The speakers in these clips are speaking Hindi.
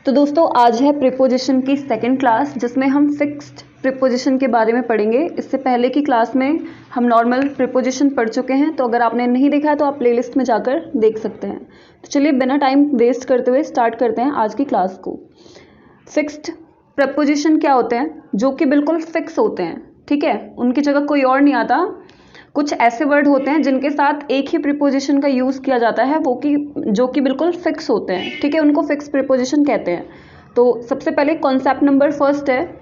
तो दोस्तों आज है प्रीपोजिशन की सेकंड क्लास जिसमें हम फिक्स्ड प्रीपोजिशन के बारे में पढ़ेंगे। इससे पहले की क्लास में हम नॉर्मल प्रीपोजिशन पढ़ चुके हैं, तो अगर आपने नहीं देखा है तो आप प्लेलिस्ट में जाकर देख सकते हैं। तो चलिए बिना टाइम वेस्ट करते हुए स्टार्ट करते हैं आज की क्लास को। फिक्स्ड प्रीपोजिशन क्या होते हैं? जो कि बिल्कुल फिक्स होते हैं, ठीक है, उनकी जगह कोई और नहीं आता। कुछ ऐसे वर्ड होते हैं जिनके साथ एक ही प्रीपोजिशन का यूज़ किया जाता है, वो कि जो कि बिल्कुल फिक्स होते हैं, ठीक है, उनको फिक्स प्रीपोजिशन कहते हैं। तो सबसे पहले कॉन्सेप्ट नंबर फर्स्ट है,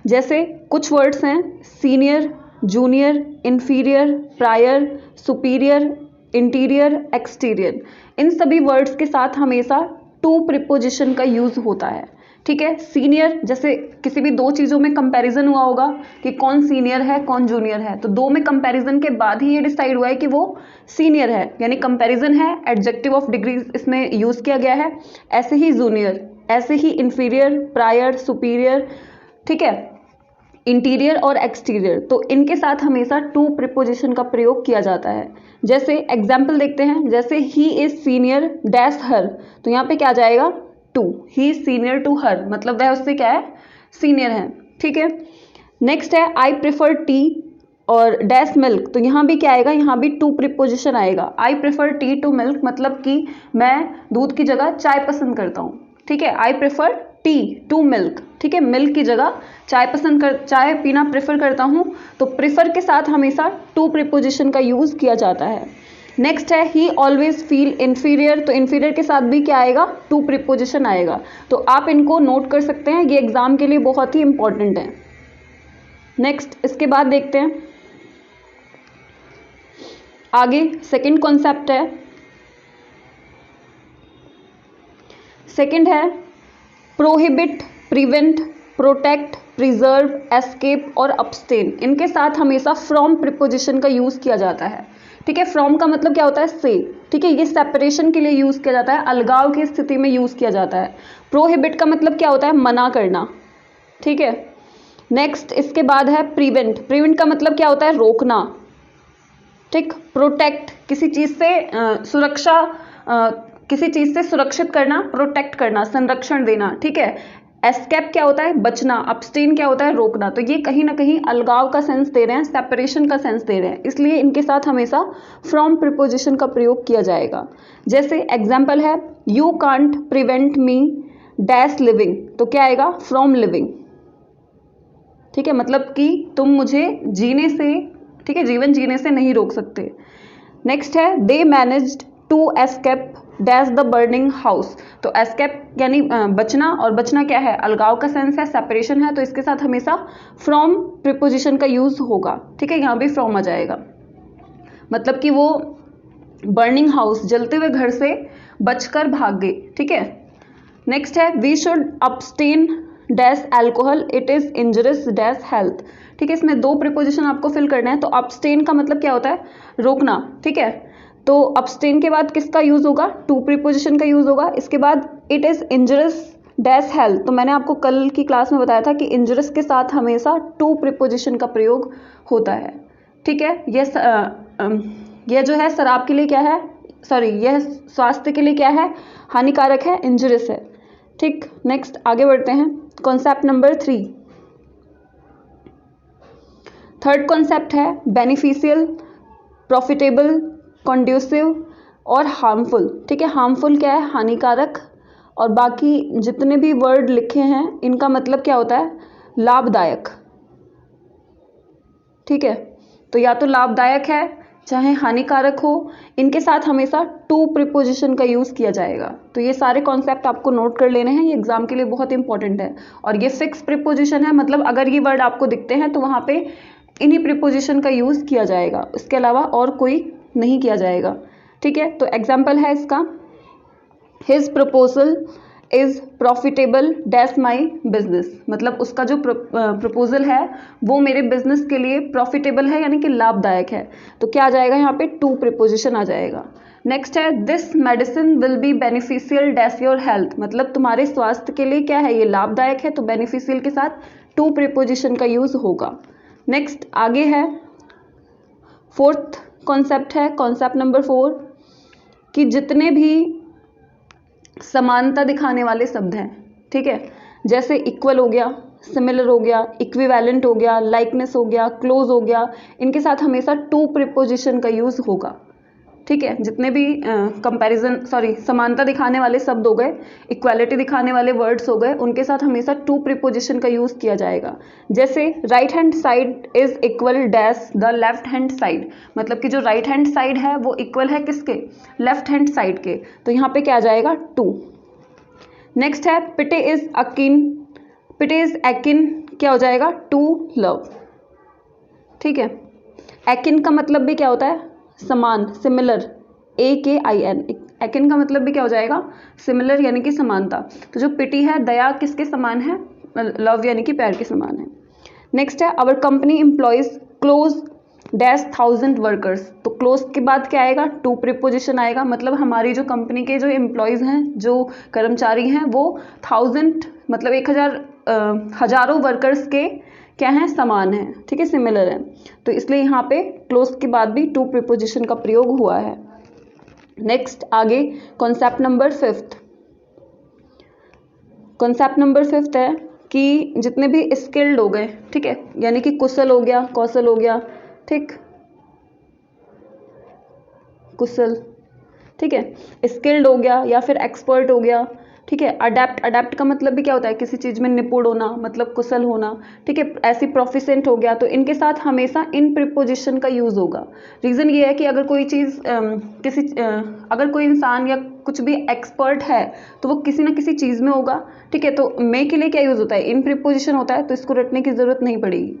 जैसे कुछ वर्ड्स हैं senior, junior, inferior, prior, superior, interior, exterior. इन सभी वर्ड्स के साथ हमेशा टू प्रीपोजिशन का यूज़ होता है, ठीक है। सीनियर, जैसे किसी भी दो चीज़ों में कंपैरिजन हुआ होगा कि कौन सीनियर है कौन जूनियर है, तो दो में कंपैरिजन के बाद ही ये डिसाइड हुआ है कि वो सीनियर है, यानी कंपैरिजन है, एडजेक्टिव ऑफ डिग्री इसमें यूज़ किया गया है। ऐसे ही जूनियर, ऐसे ही इन्फीरियर, प्रायर, सुपीरियर, ठीक है, इंटीरियर और एक्सटीरियर। तो इनके साथ हमेशा टू प्रीपोजिशन का प्रयोग किया जाता है। जैसे एग्जाम्पल देखते हैं, जैसे he is senior dash her, तो यहाँ पे क्या आ जाएगा? To. He is senior to her, मतलब वह उससे क्या है? सीनियर है, ठीक है। नेक्स्ट है आई प्रेफर टी और डैश मिल्क, तो यहाँ भी क्या आएगा? यहाँ भी टू प्रीपोजिशन आएगा। I prefer tea to milk, मतलब कि मैं दूध की जगह चाय पसंद करता हूँ, ठीक है। I prefer tea to milk, ठीक है, मिल्क की जगह चाय पीना प्रेफर करता हूँ, तो प्रेफर के साथ हमेशा टू प्रीपोजिशन का यूज़ किया जाता है। नेक्स्ट है ही ऑलवेज फील इन्फीरियर, तो इन्फीरियर के साथ भी क्या आएगा? टू प्रीपोजिशन आएगा। तो आप इनको नोट कर सकते हैं, ये एग्जाम के लिए बहुत ही इंपॉर्टेंट है। नेक्स्ट इसके बाद देखते हैं आगे, सेकंड कॉन्सेप्ट है, सेकंड है prohibit, prevent, protect, preserve, escape और अब्सटेन। इनके साथ हमेशा फ्रॉम प्रीपोजिशन का यूज़ किया जाता है, ठीक है। फ्रॉम का मतलब क्या होता है? से, ठीक है, ये सेपरेशन के लिए यूज़ किया जाता है, अलगाव की स्थिति में यूज़ किया जाता है। प्रोहिबिट का मतलब क्या होता है? मना करना, ठीक है। नेक्स्ट इसके बाद है प्रिवेंट, प्रिवेंट का मतलब क्या होता है? रोकना, ठीक। प्रोटेक्ट, किसी चीज़ से किसी चीज़ से सुरक्षित करना, प्रोटेक्ट करना, संरक्षण देना, ठीक है। एस्केप क्या होता है? बचना। अब्सटेन क्या होता है? रोकना। तो ये कहीं ना कहीं अलगाव का सेंस दे रहे हैं, सेपरेशन का सेंस दे रहे हैं, इसलिए इनके साथ हमेशा फ्रॉम प्रीपोजिशन का प्रयोग किया जाएगा। जैसे एग्जाम्पल है you can't prevent me dash living, तो क्या आएगा? फ्रॉम लिविंग, ठीक है, मतलब कि तुम मुझे जीने से, ठीक है, जीवन जीने से नहीं रोक सकते। नेक्स्ट है they managed to escape dash the burning house, तो एस्केप यानी बचना, और बचना क्या है? अलगाव का सेंस है, सेपरेशन है, तो इसके साथ हमेशा फ्रॉम प्रीपोजिशन का यूज होगा, ठीक है। यहाँ भी फ्रॉम आ जाएगा, मतलब कि वो बर्निंग हाउस, जलते हुए घर से बचकर भाग गई, ठीक है। नेक्स्ट है we should abstain dash alcohol, it is injurious dash health, ठीक है। इसमें दो प्रीपोजिशन आपको फिल करना है। तो अब्सटेन का मतलब क्या होता है? रोकना, ठीक है। तो अब्सटेन के बाद किसका यूज होगा? टू प्रीपोजिशन का यूज होगा। इसके बाद it is injurious dash health, तो मैंने आपको कल की क्लास में बताया था कि इंजरियस के साथ हमेशा टू प्रीपोजिशन का प्रयोग होता है, ठीक है। यह जो है शराब के लिए क्या है? सॉरी, यह स्वास्थ्य के लिए क्या है? हानिकारक है, इंजरियस है, ठीक। नेक्स्ट आगे बढ़ते हैं, कॉन्सेप्ट नंबर 3। थर्ड कॉन्सेप्ट है बेनिफिशियल, प्रॉफिटेबल, कंड्यूसिव और हार्मफुल, ठीक है। हार्मफुल क्या है? हानिकारक, और बाकी जितने भी वर्ड लिखे हैं इनका मतलब क्या होता है? लाभदायक, ठीक है। तो या तो लाभदायक है चाहे हानिकारक हो, इनके साथ हमेशा टू प्रीपोजिशन का यूज़ किया जाएगा। तो ये सारे कॉन्सेप्ट आपको नोट कर लेने हैं, ये एग्जाम के लिए बहुत इंपॉर्टेंट है। और ये फिक्स प्रीपोजिशन है, मतलब अगर ये वर्ड आपको दिखते हैं तो वहाँ पे इन्हीं प्रीपोजिशन का यूज़ किया जाएगा, इसके अलावा और कोई नहीं किया जाएगा, ठीक है। तो एग्जाम्पल है इसका, his proposal is profitable dash my business, मतलब उसका जो प्रपोजल है वो मेरे बिजनेस के लिए प्रॉफिटेबल है, यानी कि लाभदायक है। तो क्या आ जाएगा? यहाँ पे टू प्रीपोजिशन आ जाएगा। नेक्स्ट है this medicine will be beneficial dash your health, मतलब तुम्हारे स्वास्थ्य के लिए क्या है? ये लाभदायक है, तो बेनिफिशियल के साथ टू प्रीपोजिशन का यूज होगा। नेक्स्ट आगे है फोर्थ कॉन्सेप्ट है, कॉन्सेप्ट नंबर 4, कि जितने भी समानता दिखाने वाले शब्द हैं, ठीक है, जैसे इक्वल हो गया, सिमिलर हो गया, इक्विवेलेंट हो गया, लाइकनेस हो गया, क्लोज हो गया, इनके साथ हमेशा टू प्रीपोजिशन का यूज़ होगा। ठीक है, जितने भी समानता दिखाने वाले शब्द हो गए, इक्वालिटी दिखाने वाले वर्ड्स हो गए, उनके साथ हमेशा टू प्रीपोजिशन का यूज़ किया जाएगा। जैसे right hand side is equal dash the left hand side, मतलब कि जो राइट हैंड साइड है वो इक्वल है किसके, लेफ्ट हैंड साइड के, तो यहाँ पे क्या आ जाएगा, टू। नेक्स्ट है पिटे इज अकिन, पिटे इज एकिन क्या हो जाएगा, टू लव। ठीक है, एकिन का मतलब भी क्या होता है, समान, सिमिलर, AKIN, एकिन का मतलब भी क्या हो जाएगा, सिमिलर यानी कि समानता। तो जो पिटी है, दया किसके समान है, लव यानी कि प्यार के समान है। नेक्स्ट है our company employs close dash 1000 workers, तो क्लोज के बाद क्या आएगा, टू प्रीपोजिशन आएगा, मतलब हमारी जो कंपनी के जो एम्प्लॉयज़ हैं, जो कर्मचारी हैं, वो 1000 मतलब 1000 हजारों वर्कर्स के क्या हैं, समान है। ठीक है, सिमिलर है, तो इसलिए यहाँ पे क्लोज के बाद भी टू प्रीपोजिशन का प्रयोग हुआ है। नेक्स्ट आगे कॉन्सेप्ट नंबर 5, कॉन्सेप्ट नंबर 5 है कि जितने भी स्किल्ड हो गए, ठीक है, यानी कि कुशल हो गया, कौशल हो गया, ठीक, कुशल, ठीक है, स्किल्ड हो गया या फिर एक्सपर्ट हो गया, ठीक है, अडेप्ट, अडेप्ट का मतलब भी क्या होता है, किसी चीज़ में निपुण होना, मतलब कुशल होना, ठीक है, ऐसी प्रोफिशिएंट हो गया, तो इनके साथ हमेशा इन प्रीपोजिशन का यूज़ होगा। रीज़न ये है कि अगर कोई चीज़ अगर कोई इंसान या कुछ भी एक्सपर्ट है तो वो किसी ना किसी चीज़ में होगा, ठीक है, तो मे के लिए क्या यूज़ होता है, इन प्रीपोजिशन होता है, तो इसको रटने की ज़रूरत नहीं पड़ेगी।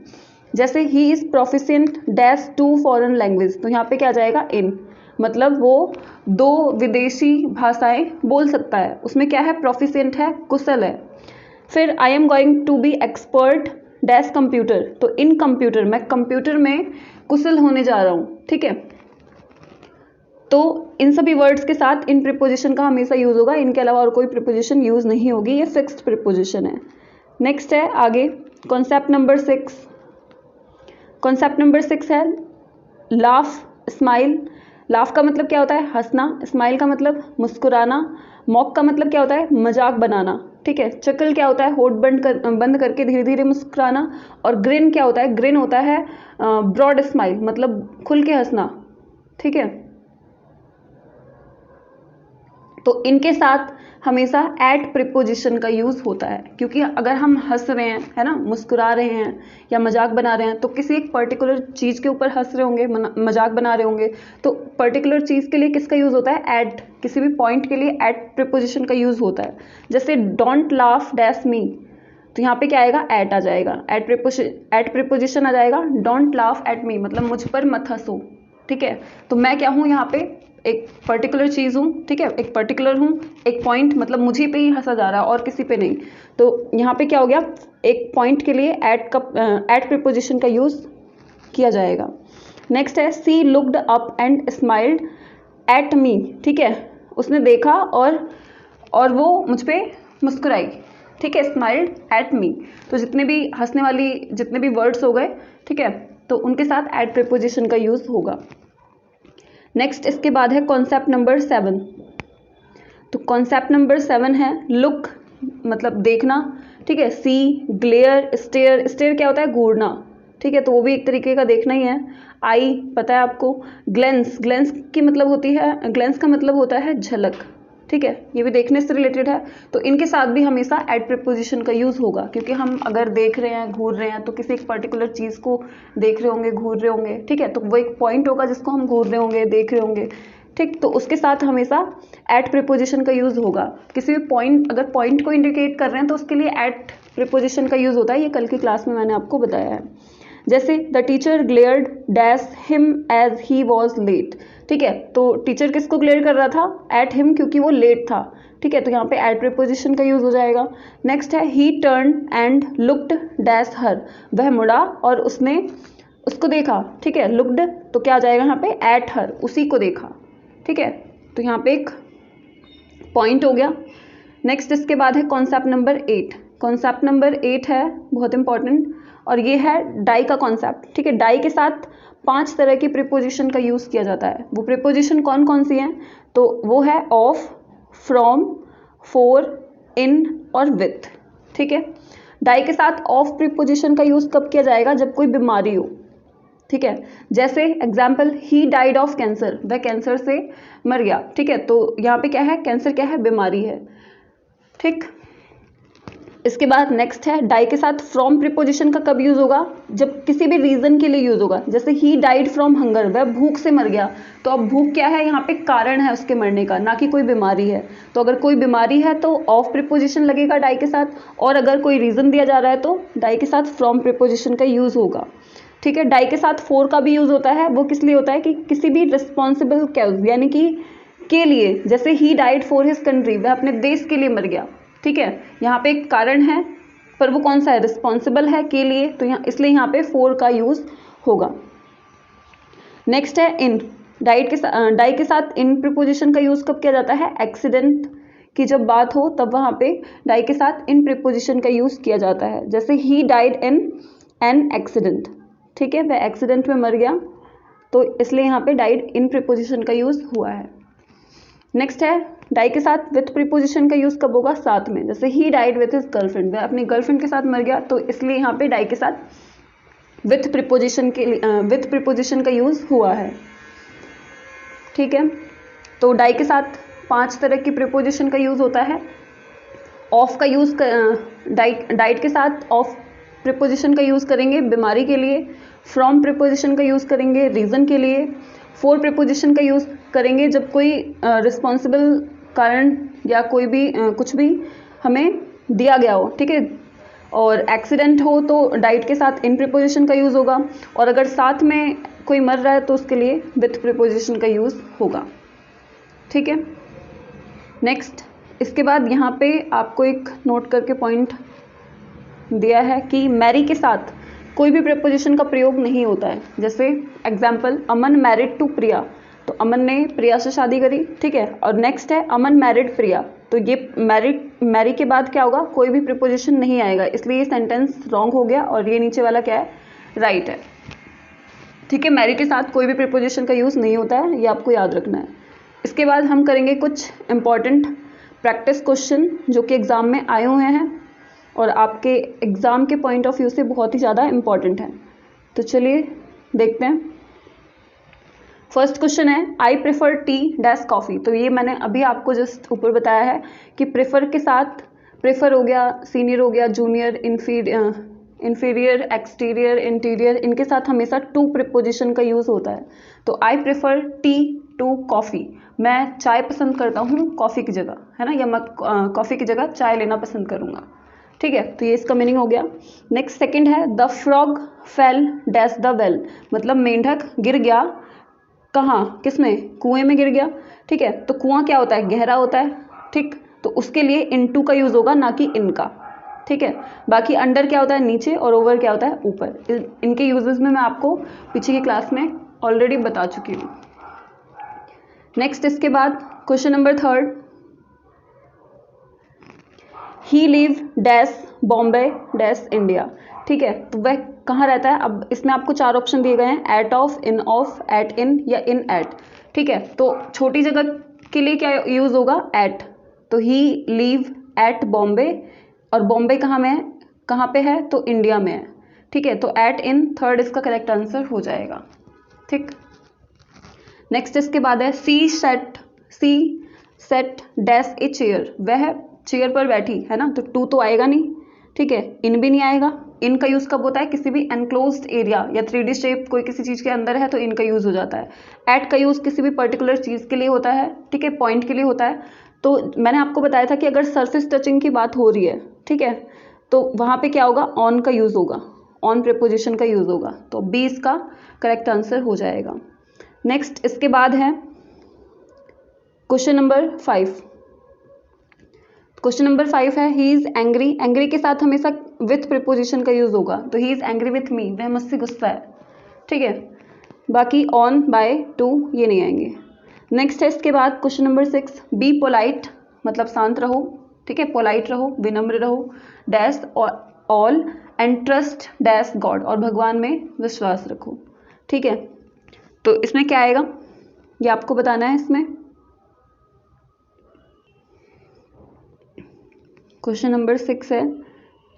जैसे he is proficient dash 2 foreign language, तो यहाँ पे क्या आ जाएगा, इन, मतलब वो 2 विदेशी भाषाएं बोल सकता है, उसमें क्या है, प्रोफिशिएंट है, कुशल है। फिर I am going to be expert dash computer, तो इन कंप्यूटर, मैं कंप्यूटर में कुशल होने जा रहा हूँ। ठीक है, तो इन सभी वर्ड्स के साथ इन प्रीपोजिशन का हमेशा यूज़ होगा, इनके अलावा और कोई प्रीपोजिशन यूज़ नहीं होगी, ये फिक्स्ड प्रीपोजिशन है। नेक्स्ट है आगे कॉन्सेप्ट नंबर 6, कॉन्सेप्ट नंबर 6 है लाफ, स्माइल। लाफ का मतलब क्या होता है, हंसना, स्माइल का मतलब मुस्कुराना, मॉक का मतलब क्या होता है, मजाक बनाना। ठीक है, चकल क्या होता है, होठ बंद करके धीरे धीरे मुस्कुराना, और ग्रिन क्या होता है, ग्रिन होता है ब्रॉड स्माइल, मतलब खुल के हंसना। ठीक है, तो इनके साथ हमेशा एट प्रीपोजिशन का यूज़ होता है, क्योंकि अगर हम हंस रहे हैं, है ना, मुस्कुरा रहे हैं या मजाक बना रहे हैं, तो किसी एक पर्टिकुलर चीज़ के ऊपर हंस रहे होंगे, मजाक बना रहे होंगे, तो पर्टिकुलर चीज़ के लिए किसका यूज़ होता है, एट, किसी भी पॉइंट के लिए एट प्रीपोजिशन का यूज़ होता है। जैसे डोंट लाफ डैश मी, तो यहाँ पे क्या आएगा, एट आ जाएगा, एट प्रीपोजिशन आ जाएगा, डोंट लाफ एट मी, मतलब मुझ पर मत हंसो। ठीक है, तो मैं क्या हूँ यहाँ पे, एक पर्टिकुलर चीज़ हूँ, ठीक है, एक पर्टिकुलर हूँ, एक पॉइंट, मतलब मुझे पे ही हंसा जा रहा है और किसी पे नहीं, तो यहाँ पे क्या हो गया, एक पॉइंट के लिए एट प्रीपोजिशन का यूज़ किया जाएगा। नेक्स्ट है she looked up and smiled at me, ठीक है, उसने देखा और वो मुझ पे मुस्कुराई। ठीक है, स्माइल्ड एट मी, तो जितने भी हंसने वाली जितने भी वर्ड्स हो गए, ठीक है, तो उनके साथ एट प्रीपोजिशन का यूज़ होगा। नेक्स्ट इसके बाद है कॉन्सेप्ट नंबर 7, तो कॉन्सेप्ट नंबर 7 है लुक, मतलब देखना। ठीक है, सी, ग्लेयर, स्टेयर, स्टेयर क्या होता है, घूरना। ठीक है, तो वो भी एक तरीके का देखना ही है। आई पता है आपको, ग्लेंस, ग्लेंस की मतलब होती है, ग्लेंस का मतलब होता है झलक। ठीक है, ये भी देखने से रिलेटेड है, तो इनके साथ भी हमेशा एट प्रीपोजिशन का यूज़ होगा, क्योंकि हम अगर देख रहे हैं, घूर रहे हैं, तो किसी एक पर्टिकुलर चीज़ को देख रहे होंगे, घूर रहे होंगे। ठीक है, तो वो एक पॉइंट होगा जिसको हम घूर रहे होंगे, देख रहे होंगे। ठीक, तो उसके साथ हमेशा एट प्रीपोजिशन का यूज़ होगा। किसी भी पॉइंट, अगर पॉइंट को इंडिकेट कर रहे हैं तो उसके लिए एट प्रीपोजिशन का यूज़ होता है, ये कल की क्लास में मैंने आपको बताया है। जैसे the teacher glared dash him as he was late. ठीक है, तो टीचर किसको ग्लेयर कर रहा था, एट हिम, क्योंकि वो लेट था। ठीक है, तो यहाँ पे एट प्रीपोजिशन का यूज़ हो जाएगा। नेक्स्ट है ही turn and looked dash her, वह मुड़ा और उसने उसको देखा। ठीक है, लुक्ड तो क्या आ जाएगा यहाँ पे, एट हर, उसी को देखा। ठीक है, तो यहाँ पे एक पॉइंट हो गया। नेक्स्ट इसके बाद है कॉन्सेप्ट नंबर 8, कॉन्सेप्ट नंबर 8 है बहुत इंपॉर्टेंट, और ये है डाई का कॉन्सेप्ट। ठीक है, डाई के साथ 5 तरह की प्रीपोजिशन का यूज़ किया जाता है। वो प्रीपोजिशन कौन कौन सी हैं, तो वो है ऑफ, फ्रॉम, फॉर, इन और विथ, ठीक है। डाई के साथ ऑफ प्रीपोजिशन का यूज़ कब किया जाएगा? जब कोई बीमारी हो, ठीक है। जैसे example, he died of cancer, वह कैंसर से मर गया, ठीक है। तो यहाँ पे क्या है? कैंसर क्या है? बीमारी है, ठीक। इसके बाद नेक्स्ट है, डाई के साथ फ्रॉम प्रीपोजिशन का कब यूज होगा? जब किसी भी रीजन के लिए यूज होगा। जैसे ही डाइड फ्रॉम हंगर, वह भूख से मर गया। तो अब भूख क्या है? यहाँ पे कारण है उसके मरने का, ना कि कोई बीमारी है। तो अगर कोई बीमारी है तो ऑफ प्रीपोजिशन लगेगा डाई के साथ, और अगर कोई रीजन दिया जा रहा है तो डाई के साथ फ्रॉम प्रीपोजिशन का यूज होगा, ठीक है। डाई के साथ फॉर का भी यूज होता है। वो किस लिए होता है? कि किसी भी रिस्पॉन्सिबल कॉज, यानी कि के लिए। जैसे he died for his country, वह अपने देश के लिए मर गया, ठीक है। यहाँ पे एक कारण है, पर वो कौन सा है? रिस्पॉन्सिबल है के लिए, तो यहाँ इसलिए यहाँ पे फॉर का यूज होगा। नेक्स्ट है इन। डाई के साथ इन प्रीपोजिशन का यूज कब किया जाता है? एक्सीडेंट की जब बात हो तब वहां पे डाई के साथ इन प्रीपोजिशन का यूज किया जाता है। जैसे he died in an accident, ठीक है, वह एक्सीडेंट में मर गया, तो इसलिए यहाँ पे डाइड इन प्रीपोजिशन का यूज हुआ है। नेक्स्ट है, डाई के साथ विथ प्रीपोजिशन का यूज कब होगा? साथ में। जैसे he died with his girlfriend, वह अपनी गर्लफ्रेंड के साथ मर गया, तो इसलिए यहाँ पे डाई के साथ विथ प्रीपोजिशन का यूज हुआ है, ठीक है। तो डाई के साथ 5 तरह की प्रीपोजिशन का यूज होता है। ऑफ का यूज डाइट के साथ ऑफ प्रीपोजिशन का यूज करेंगे बीमारी के लिए। फ्रॉम प्रीपोजिशन का यूज करेंगे रीजन के लिए। फॉर प्रीपोजिशन का यूज करेंगे जब कोई रिस्पॉन्सिबल कारण या कोई भी कुछ भी हमें दिया गया हो, ठीक है। और एक्सीडेंट हो तो डाइट के साथ इन प्रीपोजिशन का यूज होगा, और अगर साथ में कोई मर रहा है तो उसके लिए विथ प्रीपोजिशन का यूज होगा, ठीक है। नेक्स्ट, इसके बाद यहाँ पे आपको एक नोट करके पॉइंट दिया है कि मैरी के साथ कोई भी प्रीपोजिशन का प्रयोग नहीं होता है। जैसे एग्जाम्पल, अमन मैरिड टू प्रिया, तो अमन ने प्रिया से शादी करी, ठीक है। और नेक्स्ट है अमन मैरिड प्रिया, तो ये मैरी के बाद क्या होगा? कोई भी प्रीपोजिशन नहीं आएगा, इसलिए ये सेंटेंस रॉन्ग हो गया, और ये नीचे वाला क्या है? राइट है, ठीक है। मैरी के साथ कोई भी प्रीपोजिशन का यूज़ नहीं होता है, ये आपको याद रखना है। इसके बाद हम करेंगे कुछ इंपॉर्टेंट प्रैक्टिस क्वेश्चन जो कि एग्ज़ाम में आए हुए हैं और आपके एग्ज़ाम के पॉइंट ऑफ व्यू से बहुत ही ज़्यादा इम्पॉर्टेंट है। तो चलिए देखते हैं। फर्स्ट क्वेश्चन है, I prefer T dash coffee. तो ये मैंने अभी आपको जस्ट ऊपर बताया है कि प्रेफर के साथ प्रेफर हो गया, सीनियर हो गया, जूनियर, इन्फीरियर, एक्सटीरियर, इंटीरियर, इनके साथ हमेशा टू प्रीपोजिशन का यूज़ होता है। तो I prefer tea to coffee, मैं चाय पसंद करता हूँ कॉफ़ी की जगह, है ना, या मैं कॉफ़ी की जगह चाय लेना पसंद करूँगा, ठीक है। तो ये इसका मीनिंग हो गया। नेक्स्ट सेकंड है, the frog fail dash the well, मतलब मेंढक गिर गया कहाँ? किसमें? कुएं में गिर गया, ठीक है। तो कुआं क्या होता है? गहरा होता है, ठीक। तो उसके लिए इनटू का यूज होगा, ना कि इनका, ठीक है। बाकी अंडर क्या होता है? नीचे, और ओवर क्या होता है? ऊपर। इनके यूजेस में मैं आपको पीछे की क्लास में ऑलरेडी बता चुकी हूँ। नेक्स्ट, इसके बाद question number 3, he live dash Bombay dash India, ठीक है। तो वह कहाँ रहता है? अब इसमें आपको 4 ऑप्शन दिए गए हैं, at off, in off, at in या इन एट, ठीक है। तो छोटी जगह के लिए क्या यूज होगा? एट। तो ही लिव एट बॉम्बे, और बॉम्बे कहाँ पे है? तो इंडिया में है, ठीक है। तो एट इन थर्ड इसका करेक्ट आंसर हो जाएगा, ठीक। नेक्स्ट इसके बाद है, सी सेट डैश ए चेयर, वह चेयर पर बैठी, है ना। तो टू तो आएगा नहीं, ठीक है। इन भी नहीं आएगा। इन का यूज कब होता है? किसी भी एनक्लोज्ड एरिया या 3D शेप कोई किसी चीज के अंदर है तो इन का यूज हो जाता है। एट का यूज किसी भी पर्टिकुलर चीज के लिए होता है, ठीक है, पॉइंट के लिए होता है। तो मैंने आपको बताया था कि अगर सरफेस टचिंग की बात हो रही है, ठीक है, तो वहां पे क्या होगा? ऑन का यूज होगा, ऑन प्रीपोजिशन का यूज होगा। तो बी इसका करेक्ट आंसर हो जाएगा। नेक्स्ट इसके बाद है क्वेश्चन नंबर 5। क्वेश्चन नंबर 5 है, ही इज एंग्री। एंग्री के साथ हमेशा विथ प्रीपोजिशन का यूज होगा। तो he is angry with me, वह मुझसे गुस्सा है, ठीक है। बाकी ऑन, बाय, टू ये नहीं आएंगे। नेक्स्ट है इसके बाद क्वेश्चन नंबर 6, बी पोलाइट, मतलब शांत रहो, ठीक है, पोलाइट रहो, विनम्र रहो, dash all, and trust dash God, और भगवान में विश्वास रखो, ठीक है। तो इसमें क्या आएगा ये आपको बताना है। इसमें क्वेश्चन नंबर 6 है,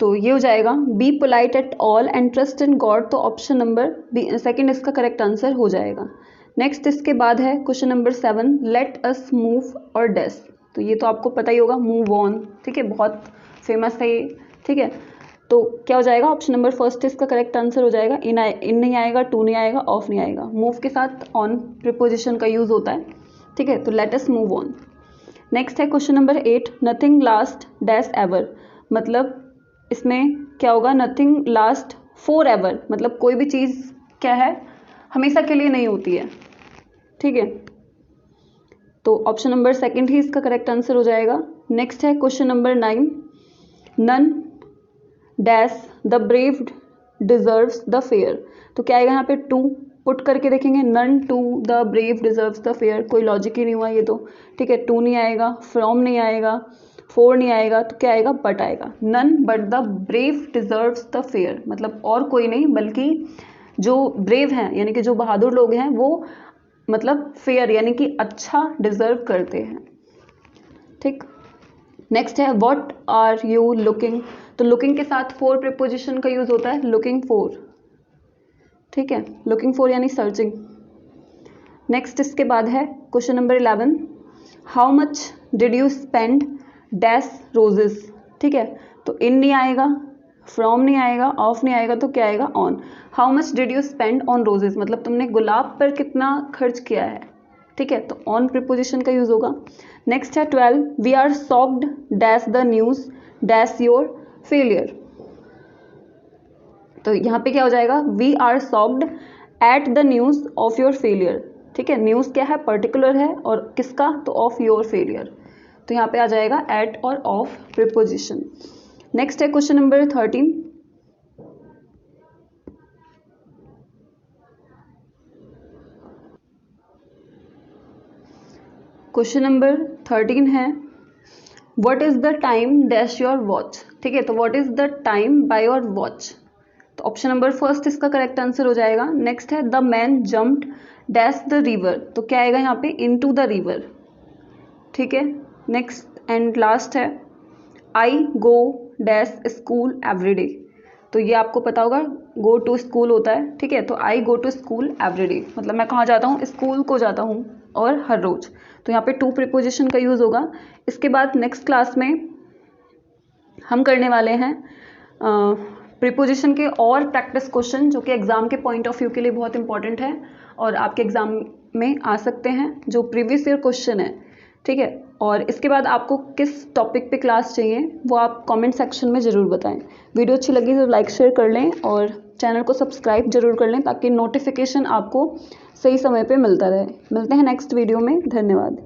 तो ये हो जाएगा be polite at all and trust in God, तो ऑप्शन नंबर बी सेकेंड इसका करेक्ट आंसर हो जाएगा। नेक्स्ट इसके बाद है question number 7, late us move और डैश, तो ये तो आपको पता ही होगा, मूव ऑन, ठीक है, बहुत फेमस है ये, ठीक है। तो क्या हो जाएगा, ऑप्शन नंबर फर्स्ट इसका करेक्ट आंसर हो जाएगा। इन नहीं आएगा, टू नहीं आएगा, ऑफ नहीं आएगा, मूव के साथ ऑन प्रीपोजिशन का यूज होता है, ठीक है, तो let us move on. Next है question number 8, nothing last dash ever, मतलब इसमें क्या होगा, नथिंग लास्ट फॉर एवर, मतलब कोई भी चीज़ क्या है, हमेशा के लिए नहीं होती है, ठीक है, तो ऑप्शन नंबर सेकंड ही इसका करेक्ट आंसर हो जाएगा। नेक्स्ट है question number 9, none dash the brave deserves the fair, तो क्या आएगा यहाँ पे, टू पुट करके देखेंगे, none to the brave deserves the fair, कोई लॉजिक ही नहीं हुआ ये तो, ठीक है, टू नहीं आएगा, फ्रॉम नहीं आएगा, फोर नहीं आएगा, तो क्या आएगा, बट आएगा, none but the brave deserves the fair, मतलब और कोई नहीं बल्कि जो ब्रेव हैं यानी कि जो बहादुर लोग हैं वो मतलब फेयर यानी कि अच्छा डिजर्व करते हैं, ठीक। नेक्स्ट है व्हाट आर यू लुकिंग, तो लुकिंग के साथ फॉर प्रीपोजिशन का यूज होता है, लुकिंग फॉर, ठीक है, लुकिंग फॉर यानी सर्चिंग। नेक्स्ट इसके बाद है question number 11, how much did you spend dash roses, ठीक है, तो इन नहीं आएगा, फ्रॉम नहीं आएगा, ऑफ नहीं आएगा, तो क्या आएगा, on. How much did you spend on roses, मतलब तुमने गुलाब पर कितना खर्च किया है, ठीक है, तो ऑन प्रीपोजिशन का यूज होगा। नेक्स्ट है 12, we are shocked dash the news dash your failure, तो यहाँ पे क्या हो जाएगा, we are shocked at the news of your failure, ठीक है, न्यूज क्या है, पर्टिकुलर है, और किसका, तो ऑफ योर फेलियर, तो यहाँ पे आ जाएगा एट और ऑफ प्रीपोजिशन। नेक्स्ट है क्वेश्चन नंबर 13, क्वेश्चन नंबर 13 है what is the time dash your watch, ठीक है, तो what is the time by your watch, तो ऑप्शन नंबर फर्स्ट इसका करेक्ट आंसर हो जाएगा। नेक्स्ट है the man jumped dash the river, तो क्या आएगा यहाँ पे, इनटू द रिवर, ठीक है। नेक्स्ट एंड लास्ट है आई गो डैश स्कूल एवरीडे, तो ये आपको पता होगा गो टू स्कूल होता है, ठीक है, तो आई गो टू स्कूल एवरीडे, मतलब मैं कहाँ जाता हूँ, स्कूल को जाता हूँ और हर रोज, तो यहाँ पे टू प्रीपोजिशन का यूज होगा। इसके बाद नेक्स्ट क्लास में हम करने वाले हैं प्रीपोजिशन के और प्रैक्टिस क्वेश्चन जो कि एग्जाम के पॉइंट ऑफ व्यू के लिए बहुत इंपॉर्टेंट है और आपके एग्जाम में आ सकते हैं, जो प्रीवियस ईयर क्वेश्चन है, ठीक है। और इसके बाद आपको किस टॉपिक पे क्लास चाहिए वो आप कमेंट सेक्शन में ज़रूर बताएं। वीडियो अच्छी लगी तो लाइक शेयर कर लें और चैनल को सब्सक्राइब जरूर कर लें ताकि नोटिफिकेशन आपको सही समय पे मिलता रहे। मिलते हैं नेक्स्ट वीडियो में, धन्यवाद।